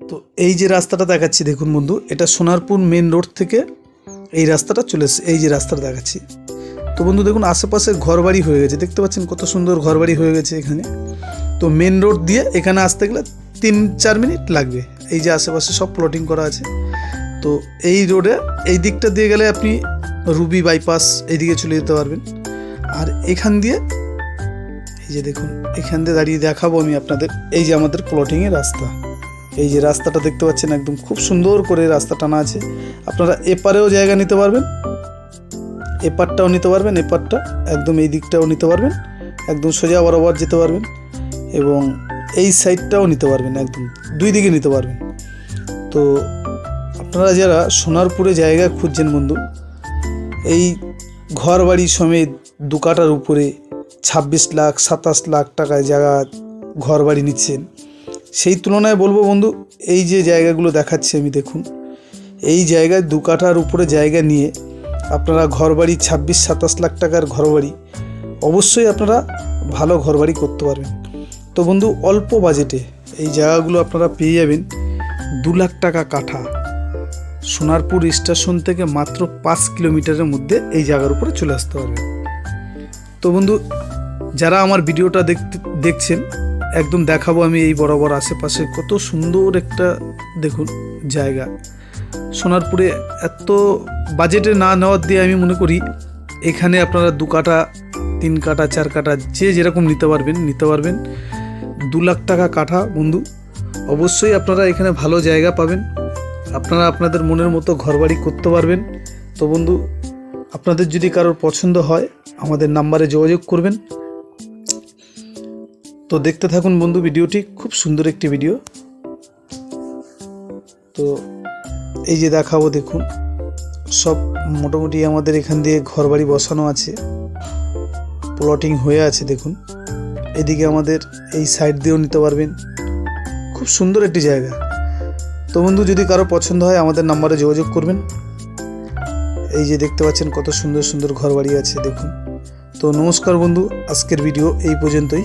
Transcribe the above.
তো এই যে রাস্তাটা দেখাচ্ছি দেখুন বন্ধু, এটা সোনারপুর মেন রোড থেকে এই রাস্তাটা চলে এসেছে। এই যে রাস্তাটা দেখাচ্ছি, তো বন্ধু দেখুন আশেপাশে ঘরবাড়ি হয়ে গেছে, দেখতে পাচ্ছেন কত সুন্দর ঘরবাড়ি হয়ে গেছে এখানে। তো মেন রোড দিয়ে এখানে আসতে গেলে 3-4 মিনিট লাগবে। এই যে আশেপাশে সব প্লটিং করা আছে। তো এই রোডে এই দিকটা দিয়ে গেলে আপনি রুবি বাইপাস এইদিকে চলে যেতে পারবেন। আর এখান দিয়ে এই যে দেখুন, এখান দিয়ে দাঁড়িয়ে দেখাবো আমি আপনাদের এই যে আমাদের প্লটিংয়ের রাস্তা। এই যে রাস্তাটা দেখতে পাচ্ছেন একদম খুব সুন্দর করে রাস্তা টানা আছে। আপনারা এপারেও জায়গা নিতে পারবেন, এপারটাও নিতে পারবেন, এপারটা একদম এই দিকটাও নিতে পারবেন, একদম সোজা বরাবর যেতে পারবেন, এবং এই সাইডটাও নিতে পারবেন, একদম দুই দিকে নিতে পারবেন। তো আপনারা যারা সোনারপুরে জায়গা খুঁজছেন বন্ধু, এই ঘর বাড়ি সমেত 2 কাঠার উপরে 26 লাখ 27 লাখ টাকায় জায়গা ঘর বাড়ি নিচ্ছেন, সেই তুলনায় বলবো বন্ধু এই যে জায়গাগুলো দেখাচ্ছি আমি, দেখুন এই জায়গায় 2 কাঠার উপরে জায়গা নিয়ে আপনারা ঘরবাড়ি 26-27 লাখ টাকার ঘরবাড়ি অবশ্যই আপনারা ভালো ঘরবাড়ি করতে পারবেন। তো বন্ধু অল্প বাজেটে এই জায়গাগুলো আপনারা পেয়ে যাবেন 2 লাখ টাকা কাঠা। সোনারপুর স্টেশন থেকে মাত্র 5 কিলোমিটারের মধ্যে এই জায়গার উপরে চলে আসতে পারবেন। তো বন্ধু যারা আমার ভিডিওটা দেখছেন, একদম দেখাবো আমি এই বরাবর আশেপাশে কত সুন্দর একটা দেখুন জায়গা। সোনারপুরে এত বাজেটে না নেওয়ার দিয়ে আমি মনে করি এখানে আপনারা 2 কাঠা 3 কাঠা 4 কাঠা যে যেরকম নিতে পারবেন। 2 লাখ টাকা কাঠা বন্ধু, অবশ্যই আপনারা এখানে ভালো জায়গা পাবেন, আপনারা আপনাদের মনের মতো ঘরবাড়ি করতে পারবেন। তো বন্ধু আপনাদের যদি কারোর পছন্দ হয় আমাদের নাম্বারে যোগাযোগ করবেন। তো দেখতে থাকুন বন্ধু ভিডিওটি, খুব সুন্দর একটি ভিডিও। তো এই যে দেখাবো দেখুন, সব মোটামুটি আমাদের এখান দিয়ে ঘরবাড়ি বসানো আছে, প্লটিং হয়ে আছে দেখুন। এদিকে আমাদের এই সাইড দিয়েও নিতে পারবেন, খুব সুন্দর একটি জায়গা। তো বন্ধু যদি কারো পছন্দ হয় আমাদের নাম্বারে যোগাযোগ করবেন। এই যে দেখতে পাচ্ছেন কত সুন্দর সুন্দর ঘরবাড়ি আছে দেখুন। তো নমস্কার বন্ধু, আজকের ভিডিও এই পর্যন্তই।